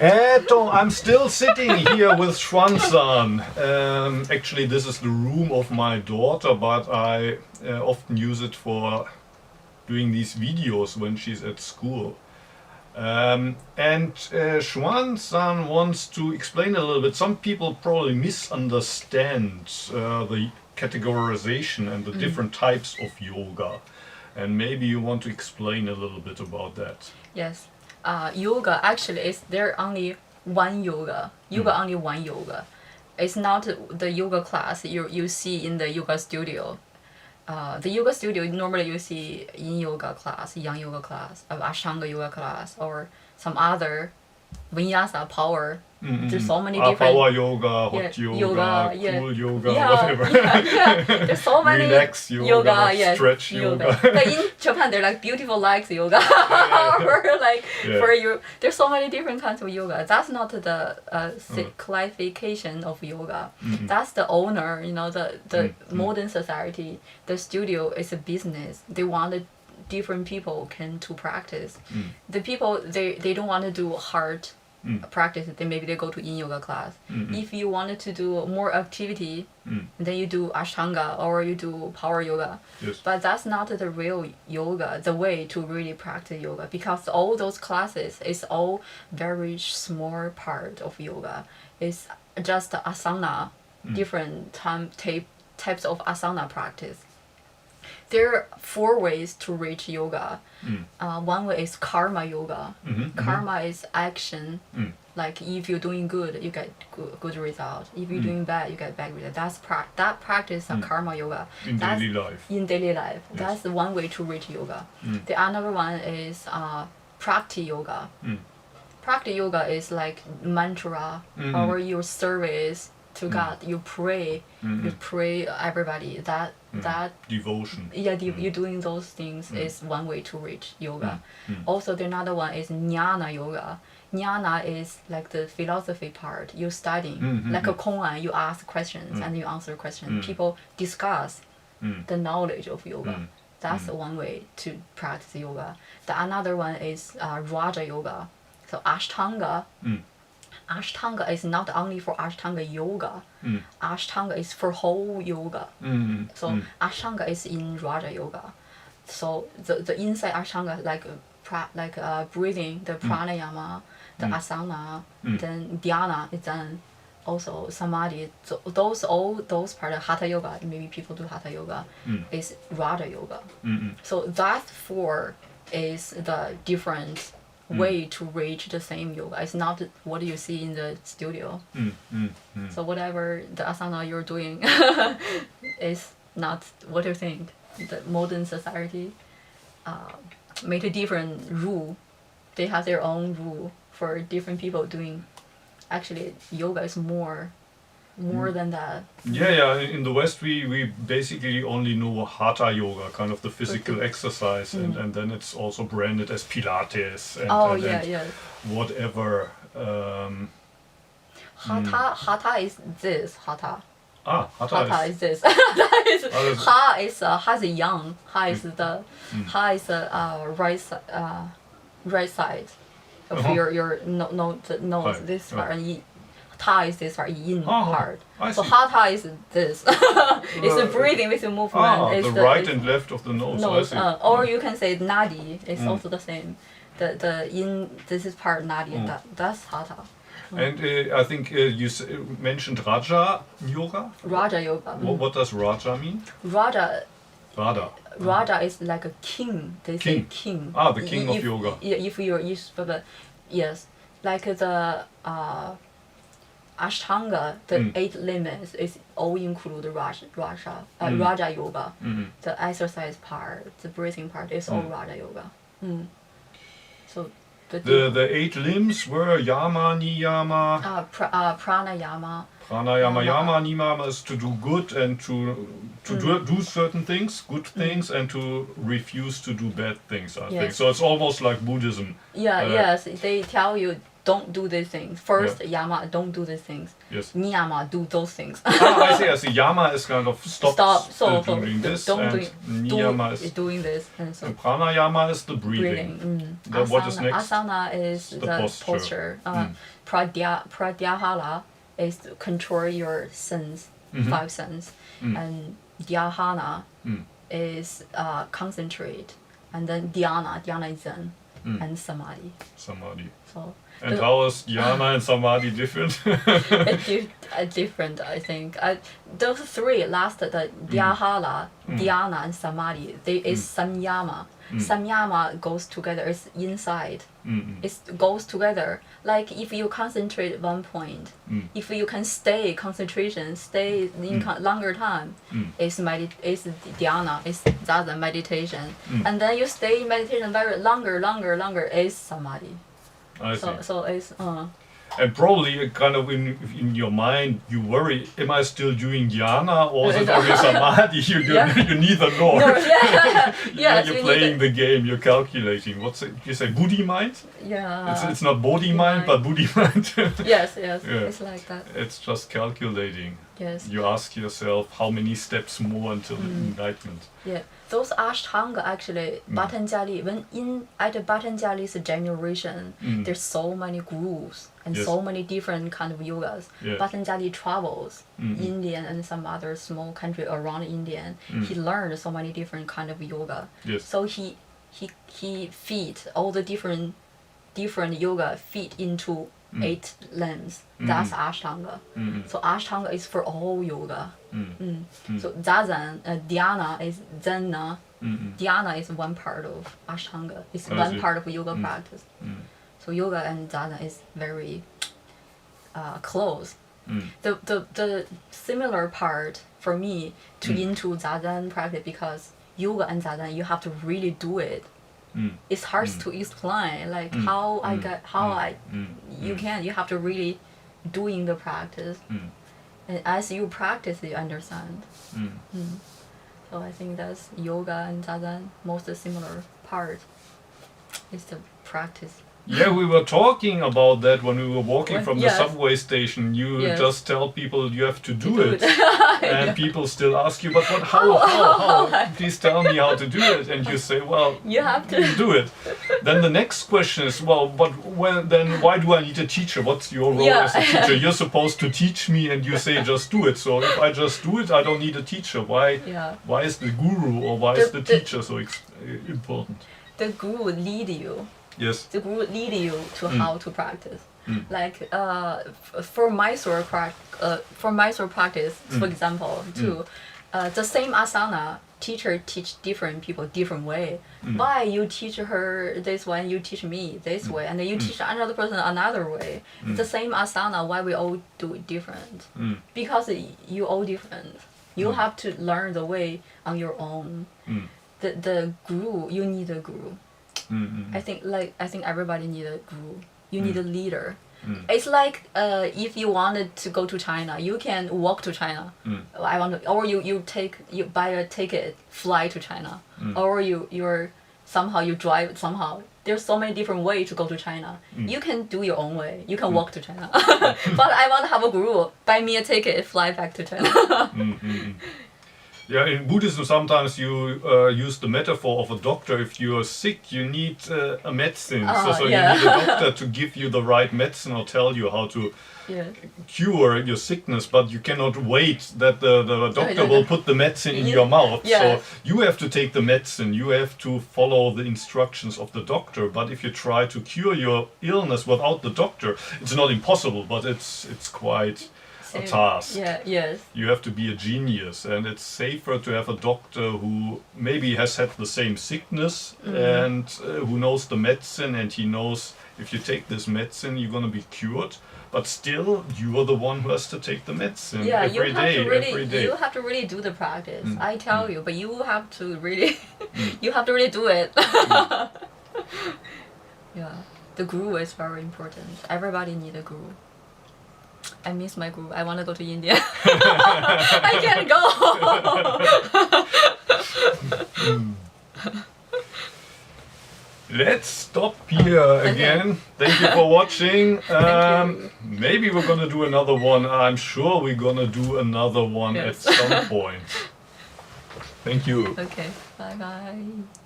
I'm still sitting here with Xuan-san. Actually, this is the room of my daughter, but I often use it for doing these videos when she's at school. Xuan-san wants to explain a little bit. Some people probably misunderstand the categorization and the different types of yoga. And maybe you want to explain a little bit about that. Yes. Yoga actually is there only one yoga. Only one yoga. It's not the yoga class you see in the yoga studio. The yoga studio normally you see yin yoga class, yang yoga class, ashtanga yoga class, or some other vinyasa power. There's so many different power yoga, hot yoga, cool yoga, whatever. There's so many relax yoga, stretch yoga. But in Japan, they're like beautiful legs yoga, or like for you. There's so many different kinds of yoga. That's not the classification of yoga. That's the owner. The modern society. The studio is a business. They want different people to practice. The people they don't want to do hard practice, then maybe they go to yin yoga class. If you wanted to do more activity, then you do ashtanga or you do power yoga. Yes. But that's not the real yoga, the way to really practice yoga, because all those classes is all very small part of yoga. It's just asana, different types of asana practice. There are 4 ways to reach yoga. One way is karma yoga. Karma is action. Like if you're doing good, you get good result. If you're doing bad, you get bad result. That practice of karma yoga. In daily life. Yes. That's the one way to reach yoga. The another one is prakti yoga. Prakti yoga is like mantra or your service to God. You pray. You pray everybody. That devotion. You're doing those things is one way to reach yoga. Also, the another one is jnana yoga. Jnana is like the philosophy part. You're studying like a koan. You ask questions and you answer questions. People discuss the knowledge of yoga. That's one way to practice yoga. The another one is Raja yoga. So Ashtanga. Ashtanga is not only for Ashtanga yoga. Ashtanga is for whole yoga. So Ashtanga is in Raja yoga. So the inside Ashtanga like breathing, the pranayama, the asana, then dhyana, then also samadhi. So those part of hatha yoga, maybe people do hatha yoga, is Raja yoga. So that 4 is the different way to reach the same yoga. It's not what you see in the studio. So whatever the asana you're doing is not what you think. The modern society made a different rule. They have their own rule for different people doing. Actually, yoga is more than that. In the West we basically only know hatha yoga, kind of the physical exercise, and then it's also branded as Pilates and whatever. Hatha is this hatha. Hatha is this. Ha is yang. Ha is the right side of your nose. This part and Ta is this part, yin part. So hatha is this. It's a breathing with a movement. It's the right and left of the nose. Or you can say nadi. It's also the same. The yin. This is part nadi. That's hatha. And I think you mentioned Raja yoga. Raja yoga. What does Raja mean? Raja is like a king. They say king. The king of yoga. If you're yes, like the Ashtanga, the 8 limits is all include Raja yoga. The exercise part, the breathing part is all Raja yoga. So the 8 limbs were yama, niyama. Pranayama. Yama, niyama is to do good and to do certain things, good things, and to refuse to do bad things. I think so. It's almost like Buddhism. Yes, they tell you don't do these things. First, yama, don't do these things. Yes. Niyama, do those things. I see. Yama is kind of stop doing this, don't and niyama is doing this, and so and pranayama is the breathing. Then what is next? Asana is the posture. Pratyahara is to control your sense, 5 sense, and dhyana is concentrate, and then dhyana is Zen, and samadhi. Samadhi. So. And how is dhyana and samadhi different? Different, I think. Those 3 last, the dhyana, dhyana, and samadhi, is samyama. Samyama goes together. It's inside. It goes together. Like if you concentrate at one point, if you can stay in longer time, it's dhyana, it's zazen meditation, and then you stay in meditation very longer, is samadhi. I see. So it's and probably kind of in your mind you worry, am I still doing dhyana or is it only samadhi? You neither nor. No, yes, you're playing the game, you're calculating. What's it? You say buddhi mind? Yeah. It's not bodhi mind, but buddhi mind. Yes. It's like that. It's just calculating. Yes. You ask yourself how many steps more until enlightenment. Yeah. Those Ashtanga actually, Patanjali, at Patanjali's generation, there's so many gurus and so many different kind of yogas. Yeah. Patanjali travels India and some other small country around India. He learned so many different kind of yoga. Yes. So he feed all the different yoga fit into 8 limbs. That's Ashtanga. So Ashtanga is for all yoga. So Zazen, dhyana is Zen. Dhyana is one part of Ashtanga. It's one part of yoga practice. So yoga and Zazen is very close. The similar part for me into Zazen practice, because yoga and Zazen you have to really do it. It's hard to explain, like you have to really doing the practice, and as you practice you understand. So I think that's yoga and Zazen most similar part is the practice. Yeah, we were talking about that when we were walking from the Yes. subway station. You Yes. just tell people you have to do it. And Yeah. people still ask you, but what, how? Please tell me how to do it. And you say, well, You have to. do it. Then the next question is, well, but then why do I need a teacher? What's your role Yeah. as a teacher? You're supposed to teach me, and you say just do it. So if I just do it, I don't need a teacher. Why is the guru or why is the teacher so important? The guru lead you. Yes. The guru lead you to how to practice. Like for Mysore practice, for example, too, the same asana teacher teach different people different way. Why you teach her this way and you teach me this way, and then you teach another person another way? The same asana, why we all do it different? Because you all different. You have to learn the way on your own. The guru, you need a guru. I think everybody need a guru. You need a leader. It's like if you wanted to go to China, you can walk to China. Or you buy a ticket, fly to China, or you drive somehow. There's so many different ways to go to China. You can do your own way. You can walk to China. But I want to have a guru. Buy me a ticket, fly back to China. Yeah, in Buddhism sometimes you use the metaphor of a doctor. If you are sick, you need a medicine. So you need a doctor to give you the right medicine or tell you how to cure your sickness. But you cannot wait that the doctor will put the medicine in your mouth. So you have to take the medicine. You have to follow the instructions of the doctor. But if you try to cure your illness without the doctor, it's not impossible, but it's quite a task. You have to be a genius, and it's safer to have a doctor who maybe has had the same sickness and who knows the medicine, and he knows if you take this medicine you're going to be cured, but still you are the one who has to take the medicine every day. You have to really do the practice. I tell you, but you have to really you have to really do it. The guru is very important. Everybody need a guru. I miss my guru. I want to go to India. I can't go. let's stop here again. Thank you for watching. you. Maybe we're gonna do another one. I'm sure we're gonna do another one Yes. at some point. Thank you. Okay, bye bye.